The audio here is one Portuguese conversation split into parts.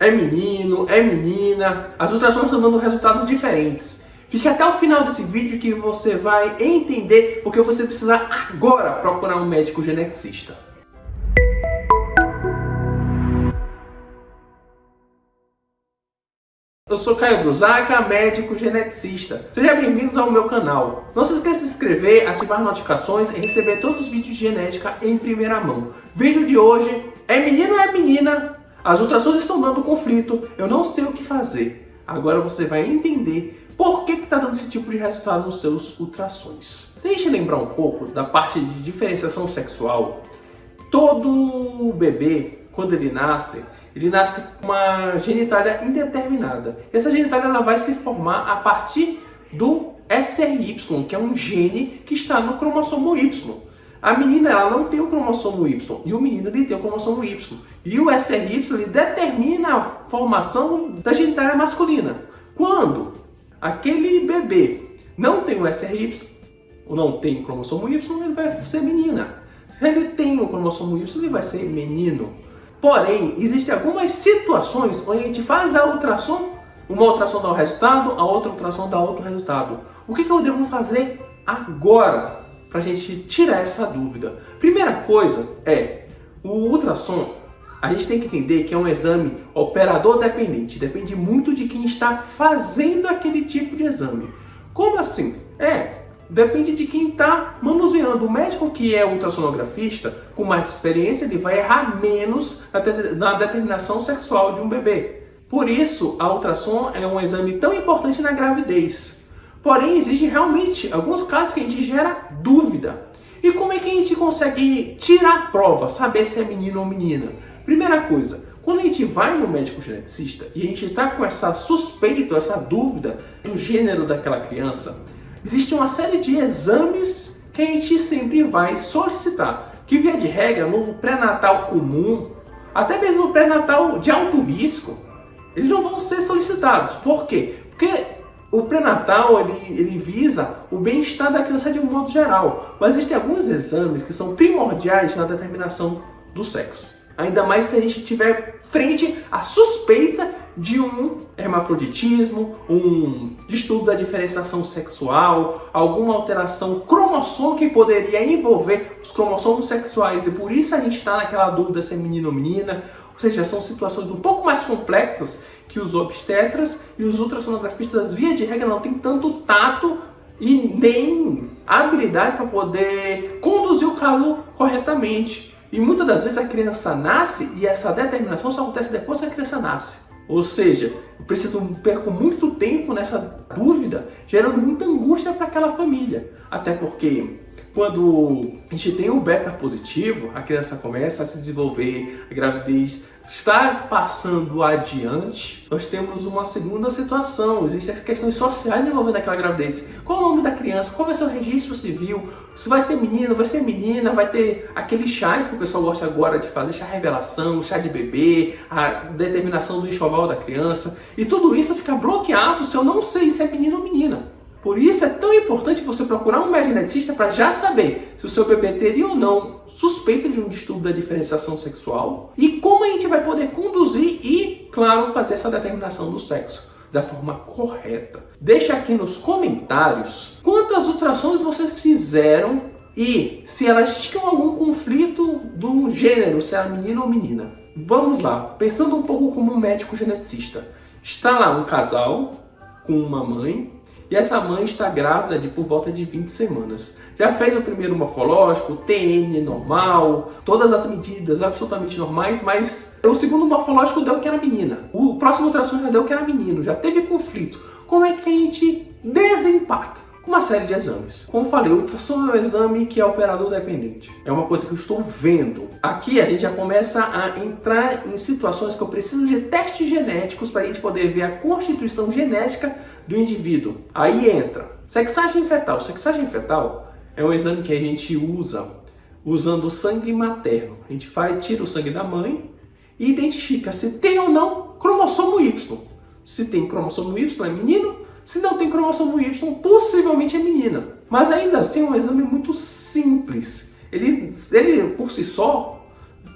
é menino, é menina, as ultrassons estão dando resultados diferentes. Fique até o final desse vídeo que você vai entender porque você precisa agora procurar um médico geneticista. Eu sou Caio Brusaca, médico geneticista. Sejam bem-vindos ao meu canal. Não se esqueça de se inscrever, ativar notificações e receber todos os vídeos de genética em primeira mão. Vídeo de hoje é menino ou é menina? As ultrassons estão dando conflito, eu não sei o que fazer. Agora você vai entender por que está dando esse tipo de resultado nos seus ultrassons. Deixe eu lembrar um pouco da parte de diferenciação sexual. Todo bebê, quando ele nasce com uma genitália indeterminada. Essa genitália ela vai se formar a partir do SRY, que é um gene que está no cromossomo Y. A menina ela não tem o cromossomo Y e o menino ele tem o cromossomo Y. E o SRY ele determina a formação da genitália masculina. Quando aquele bebê não tem o SRY ou não tem o cromossomo Y, ele vai ser menina. Se ele tem o cromossomo Y, ele vai ser menino. Porém, existem algumas situações onde a gente faz a ultrassom, uma ultrassom dá um resultado, a outra ultrassom dá outro resultado. O que eu devo fazer agora para a gente tirar essa dúvida? Primeira coisa é, o ultrassom, a gente tem que entender que é um exame operador dependente, depende muito de quem está fazendo aquele tipo de exame. Como assim? Depende de quem está manuseando. O médico que é ultrassonografista, com mais experiência, ele vai errar menos na determinação sexual de um bebê. Por isso, a ultrassom é um exame tão importante na gravidez. Porém, existe realmente alguns casos que a gente gera dúvida. E como é que a gente consegue tirar a prova, saber se é menino ou menina? Primeira coisa, quando a gente vai no médico geneticista e a gente está com essa suspeita, essa dúvida do gênero daquela criança, existe uma série de exames que a gente sempre vai solicitar, que via de regra no pré-natal comum, até mesmo no pré-natal de alto risco, eles não vão ser solicitados. Por quê? Porque o pré-natal ele visa o bem-estar da criança de um modo geral, mas existem alguns exames que são primordiais na determinação do sexo. Ainda mais se a gente tiver frente à suspeita de um hermafroditismo, um distúrbio da diferenciação sexual, alguma alteração cromossômica que poderia envolver os cromossomos sexuais e por isso a gente está naquela dúvida se é menino ou menina. Ou seja, são situações um pouco mais complexas que os obstetras e os ultrassonografistas, via de regra, não têm tanto tato e nem habilidade para poder conduzir o caso corretamente. E muitas das vezes a criança nasce e essa determinação só acontece depois que a criança nasce. Ou seja, perco muito tempo nessa dúvida, gerando muita angústia para aquela família. Até porque quando a gente tem o beta positivo, a criança começa a se desenvolver, a gravidez está passando adiante, nós temos uma segunda situação. Existem as questões sociais envolvendo aquela gravidez. Qual é o nome da criança? Qual vai ser o registro civil? Se vai ser menino, vai ser menina, vai ter aqueles chás que o pessoal gosta agora de fazer, chá revelação, chá de bebê, a determinação do enxoval da criança. E tudo isso fica bloqueado se eu não sei se é menino ou menina. Por isso é tão importante você procurar um médico geneticista para já saber se o seu bebê teria ou não suspeita de um distúrbio da diferenciação sexual e como a gente vai poder conduzir e, claro, fazer essa determinação do sexo da forma correta. Deixa aqui nos comentários quantas ultrassons vocês fizeram e se elas tinham algum conflito do gênero, se era menino ou menina. Vamos lá, pensando um pouco como um médico geneticista. Está lá um casal com uma mãe, e essa mãe está grávida de por volta de 20 semanas. Já fez o primeiro morfológico, TN normal, todas as medidas absolutamente normais, mas o segundo morfológico deu que era menina. O próximo ultrassom já deu que era menino, já teve conflito. Como é que a gente desempata? Com uma série de exames. Como falei, o ultrassom é um exame que é operador dependente. É uma coisa que eu estou vendo. Aqui a gente já começa a entrar em situações que eu preciso de testes genéticos para a gente poder ver a constituição genética do indivíduo. Aí entra sexagem fetal. Sexagem fetal é um exame que a gente usa usando sangue materno. A gente tira o sangue da mãe e identifica se tem ou não cromossomo Y. Se tem cromossomo Y é menino, se não tem cromossomo Y, possivelmente é menina. Mas ainda assim é um exame muito simples. Ele por si só,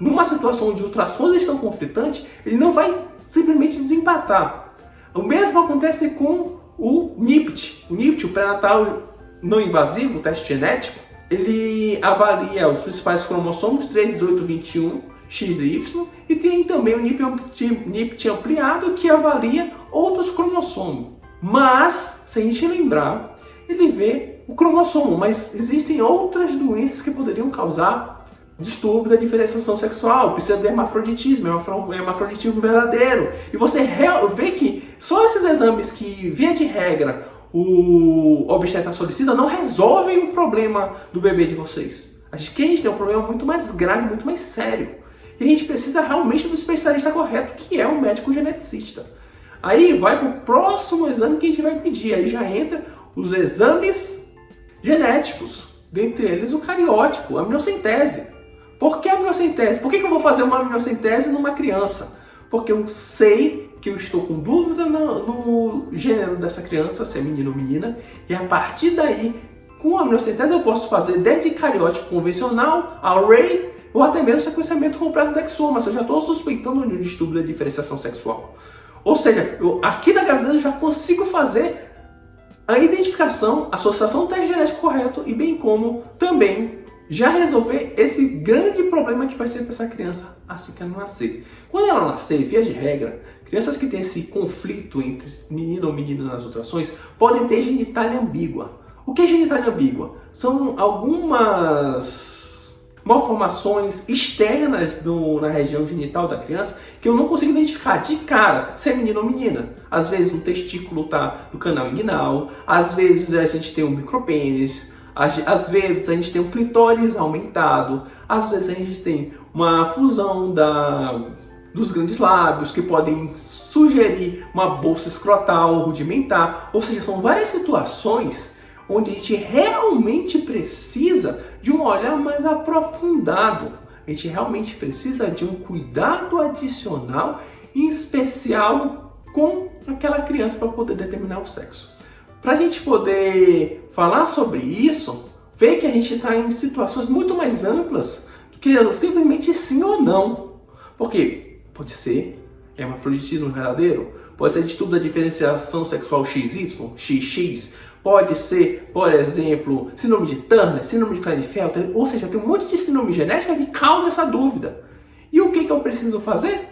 numa situação onde ultrassons estão conflitantes, ele não vai simplesmente desempatar. O mesmo acontece com o NIPT. O NIPT, o pré-natal não invasivo, o teste genético, ele avalia os principais cromossomos 3, 18, 21, X e Y, e tem também o NIPT ampliado que avalia outros cromossomos. Mas, se a gente lembrar, ele vê o cromossomo, mas existem outras doenças que poderiam causar distúrbio da diferenciação sexual, pseudohermafroditismo, hermafroditismo verdadeiro. E você vê que só esses exames que, via de regra, o obstetra solicita não resolvem o problema do bebê de vocês. A gente tem um problema muito mais grave, muito mais sério. E a gente precisa realmente do especialista correto, que é um médico geneticista. Aí vai para o próximo exame que a gente vai pedir. Aí já entra os exames genéticos, dentre eles o cariótipo, a amniocentese. Por que a amniocentese? Por que eu vou fazer uma amniocentese numa criança? Porque eu sei que eu estou com dúvida no gênero dessa criança, se é menino ou menina, e a partir daí, com a amniocentese eu posso fazer desde cariótipo convencional, array, ou até mesmo sequenciamento completo do exoma, se eu já estou suspeitando de um distúrbio da diferenciação sexual. Ou seja, aqui na gravidez eu já consigo fazer a identificação, a associação do teste genético correto e bem como também já resolver esse grande problema que vai ser para essa criança assim que ela nascer. Quando ela nascer, via de regra, crianças que têm esse conflito entre menino ou menina nas ultrações podem ter genitália ambígua. O que é genitália ambígua? São algumas malformações externas na região genital da criança que eu não consigo identificar de cara se é menino ou menina. Às vezes o testículo está no canal inguinal, às vezes a gente tem um micropênis, às vezes a gente tem um clitóris aumentado, às vezes a gente tem uma fusão dos grandes lábios que podem sugerir uma bolsa escrotal rudimentar. Ou seja, são várias situações onde a gente realmente precisa de um olhar mais aprofundado. A gente realmente precisa de um cuidado adicional, em especial com aquela criança para poder determinar o sexo. Para a gente poder falar sobre isso, ver que a gente está em situações muito mais amplas do que simplesmente sim ou não. Porque pode ser hermafroditismo verdadeiro, pode ser distúrbio da diferenciação sexual XY, XX, pode ser, por exemplo, síndrome de Turner, síndrome de Klinefelter, ou seja, tem um monte de síndrome genética que causa essa dúvida. E o que eu preciso fazer?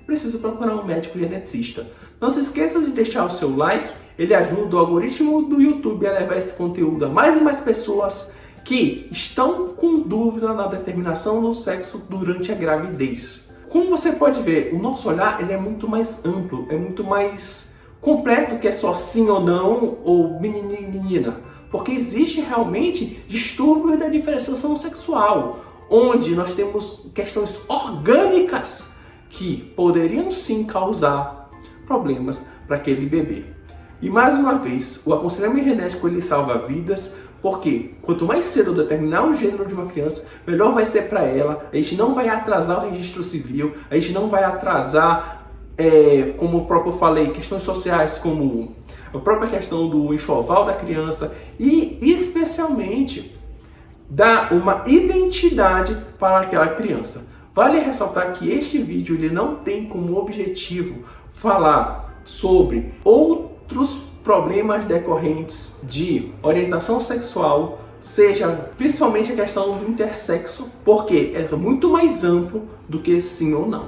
Preciso procurar um médico geneticista. Não se esqueça de deixar o seu like, ele ajuda o algoritmo do YouTube a levar esse conteúdo a mais e mais pessoas que estão com dúvida na determinação do sexo durante a gravidez. Como você pode ver, o nosso olhar ele é muito mais amplo, é muito mais completo que é só sim ou não, ou menino e menina. Porque existe realmente distúrbio da diferenciação sexual, onde nós temos questões orgânicas que poderiam sim causar problemas para aquele bebê. E mais uma vez, o aconselhamento genético ele salva vidas, porque quanto mais cedo eu determinar o gênero de uma criança, melhor vai ser para ela. A gente não vai atrasar o registro civil, a gente não vai atrasar, como eu próprio falei, questões sociais como a própria questão do enxoval da criança e especialmente dar uma identidade para aquela criança. Vale ressaltar que este vídeo ele não tem como objetivo falar sobre outros problemas decorrentes de orientação sexual, seja principalmente a questão do intersexo, porque é muito mais amplo do que sim ou não.